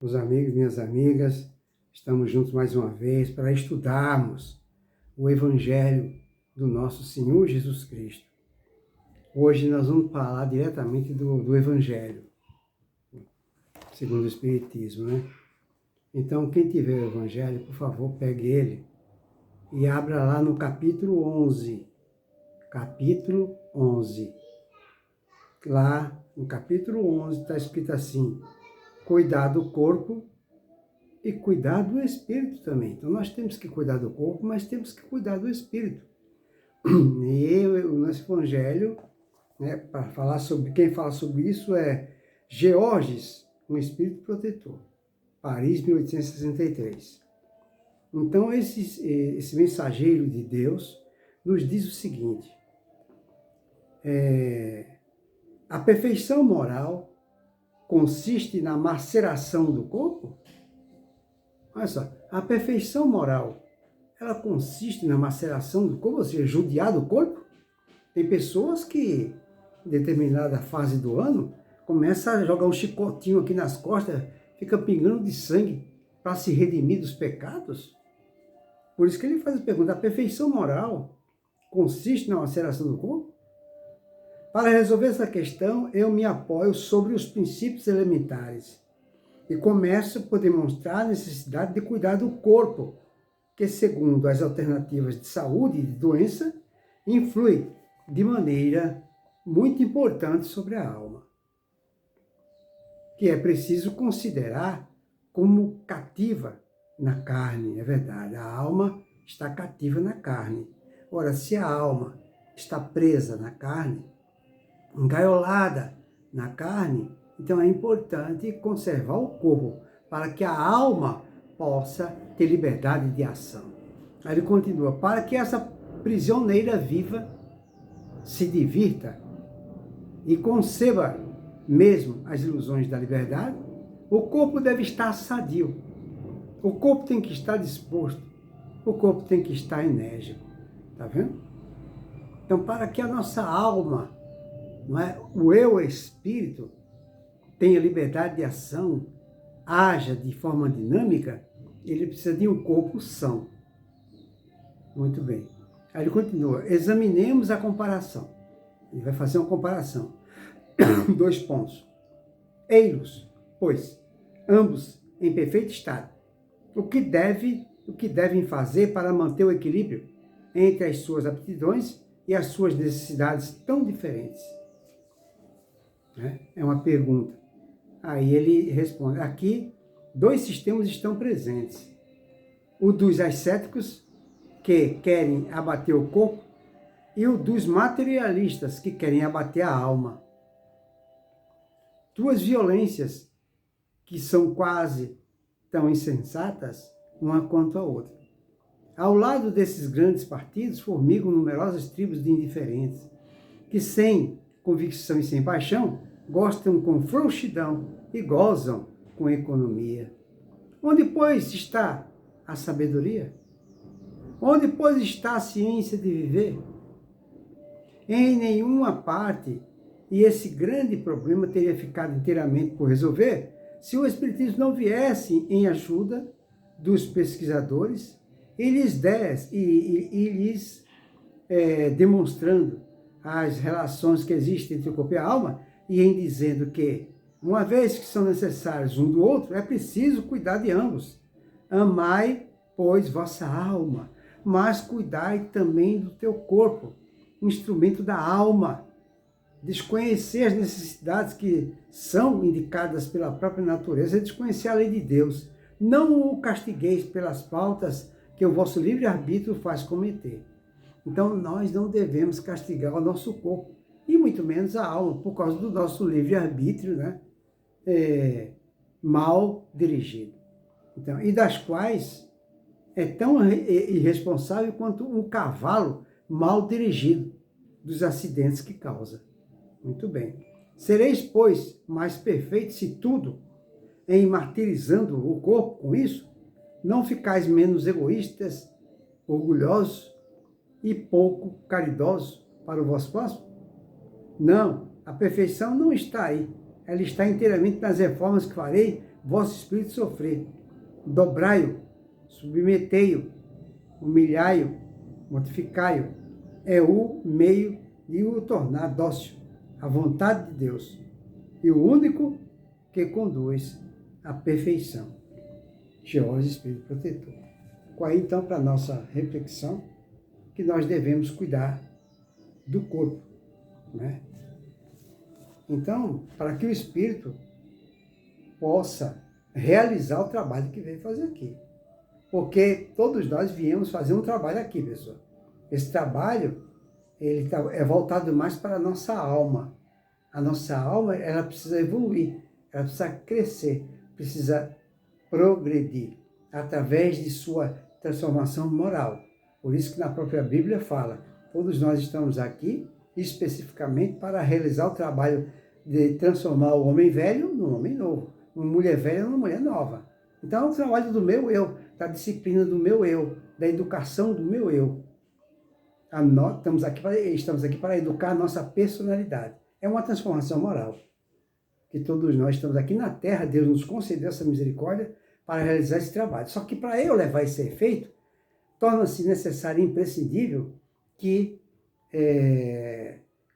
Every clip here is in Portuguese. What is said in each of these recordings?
Meus amigos, minhas amigas, estamos juntos mais uma vez para estudarmos o Evangelho do nosso Senhor Jesus Cristo. Hoje nós vamos falar diretamente do Evangelho, segundo o Espiritismo, né? Então, quem tiver o Evangelho, por favor, pegue ele e abra lá no capítulo 11. Capítulo 11. Lá no capítulo 11 está escrito assim: cuidar do corpo e cuidar do espírito também. Então, nós temos que cuidar do corpo, mas temos que cuidar do espírito. E o nosso Evangelho, né, para falar sobre, quem fala sobre isso é Georges, um espírito protetor, Paris, 1863. Então, esse mensageiro de Deus nos diz o seguinte: a perfeição moral consiste na maceração do corpo? Olha só, a perfeição moral, ela consiste na maceração do corpo, ou seja, judiar do corpo? Tem pessoas que, em determinada fase do ano, começam a jogar um chicotinho aqui nas costas, fica pingando de sangue para se redimir dos pecados. Por isso que ele faz a pergunta: a perfeição moral consiste na maceração do corpo? Para resolver essa questão, eu me apoio sobre os princípios elementares e começo por demonstrar a necessidade de cuidar do corpo, que, segundo as alternativas de saúde e de doença, influi de maneira muito importante sobre a alma, que é preciso considerar como cativa na carne. É verdade, a alma está cativa na carne. Ora, se a alma está presa na carne, engaiolada na carne, então é importante conservar o corpo para que a alma possa ter liberdade de ação. Aí ele continua: para que essa prisioneira viva se divirta e conceba mesmo as ilusões da liberdade, o corpo deve estar sadio, o corpo tem que estar disposto, o corpo tem que estar enérgico. Tá vendo? Então, para que a nossa alma, não é, o eu espírito, tenha liberdade de ação, haja de forma dinâmica, ele precisa de um corpo são. Muito bem. Aí ele continua: examinemos a comparação. Ele vai fazer uma comparação. 2 pontos. Ei-los, pois, ambos em perfeito estado, o que devem fazer para manter o equilíbrio entre as suas aptidões e as suas necessidades tão diferentes? É uma pergunta. Aí ele responde: aqui 2 sistemas estão presentes. O dos ascéticos, que querem abater o corpo, e o dos materialistas, que querem abater a alma. 2 violências que são quase tão insensatas uma quanto a outra. Ao lado desses grandes partidos formigam numerosas tribos de indiferentes, que sem convicção e sem paixão, gostam com frouxidão e gozam com economia. Onde, pois, está a sabedoria? Onde, pois, está a ciência de viver? Em nenhuma parte, e esse grande problema teria ficado inteiramente por resolver se o Espiritismo não viesse em ajuda dos pesquisadores e lhes demonstrando as relações que existem entre o corpo e a alma, e em dizendo que, uma vez que são necessários um do outro, é preciso cuidar de ambos. Amai, pois, vossa alma, mas cuidai também do teu corpo, instrumento da alma. Desconhecer as necessidades que são indicadas pela própria natureza é desconhecer a lei de Deus. Não o castigueis pelas faltas que o vosso livre-arbítrio faz cometer. Então, nós não devemos castigar o nosso corpo, e muito menos a alma, por causa do nosso livre-arbítrio, né? Mal dirigido. Então, e das quais é tão irresponsável quanto um cavalo mal dirigido, dos acidentes que causa. Muito bem. Sereis, pois, mais perfeitos se tudo, em martirizando o corpo com isso, não ficais menos egoístas, orgulhosos e pouco caridosos para o vosso próximo? Não, a perfeição não está aí. Ela está inteiramente nas reformas que farei vosso espírito sofrer. Dobrai-o, submetei-o, humilhai-o, mortificai-o. É o meio de o tornar dócil à vontade de Deus e o único que conduz à perfeição. Jeová, Espírito Protetor. Qual é, então, para a nossa reflexão, que nós devemos cuidar do corpo, né? Então, para que o Espírito possa realizar o trabalho que veio fazer aqui. Porque todos nós viemos fazer um trabalho aqui, pessoal. Esse trabalho, ele é voltado mais para a nossa alma. A nossa alma, ela precisa evoluir, ela precisa crescer, precisa progredir através de sua transformação moral. Por isso que na própria Bíblia fala, todos nós estamos aqui especificamente para realizar o trabalho de transformar o homem velho num homem novo, uma mulher velha numa mulher nova. Então é o trabalho do meu eu, da disciplina do meu eu, da educação do meu eu. Estamos aqui para educar a nossa personalidade. É uma transformação moral. Que todos nós estamos aqui na Terra, Deus nos concedeu essa misericórdia para realizar esse trabalho. Só que para eu levar esse efeito, torna-se necessário e imprescindível que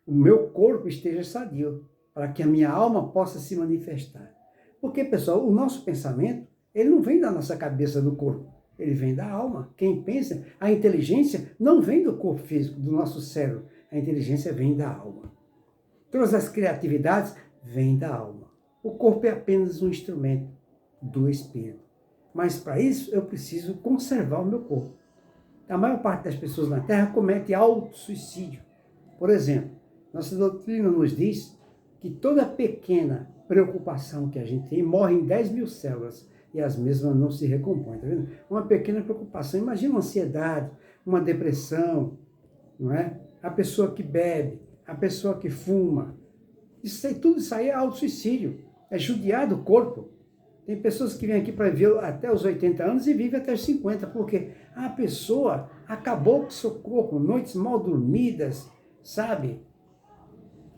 o meu corpo esteja sadio, para que a minha alma possa se manifestar. Porque, pessoal, o nosso pensamento, ele não vem da nossa cabeça, do corpo, ele vem da alma. Quem pensa, a inteligência não vem do corpo físico, do nosso cérebro, a inteligência vem da alma. Todas as criatividades vêm da alma. O corpo é apenas um instrumento do espírito. Mas para isso eu preciso conservar o meu corpo. A maior parte das pessoas na Terra comete autossuicídio. Por exemplo, nossa doutrina nos diz que toda pequena preocupação que a gente tem, morrem 10.000 células e as mesmas não se recompõem. Tá vendo? Uma pequena preocupação, imagina uma ansiedade, uma depressão, não é? A pessoa que bebe, a pessoa que fuma, tudo isso aí é autossuicídio, é judiar do corpo. Tem pessoas que vêm aqui para viver até os 80 anos e vivem até os 50, porque a pessoa acabou com seu corpo, noites mal dormidas, sabe?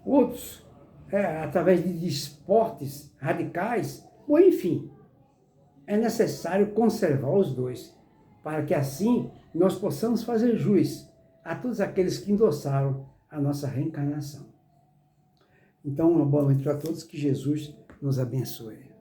Outros, através de esportes radicais, ou enfim, é necessário conservar os dois, para que assim nós possamos fazer jus a todos aqueles que endossaram a nossa reencarnação. Então, uma boa noite para todos, que Jesus nos abençoe.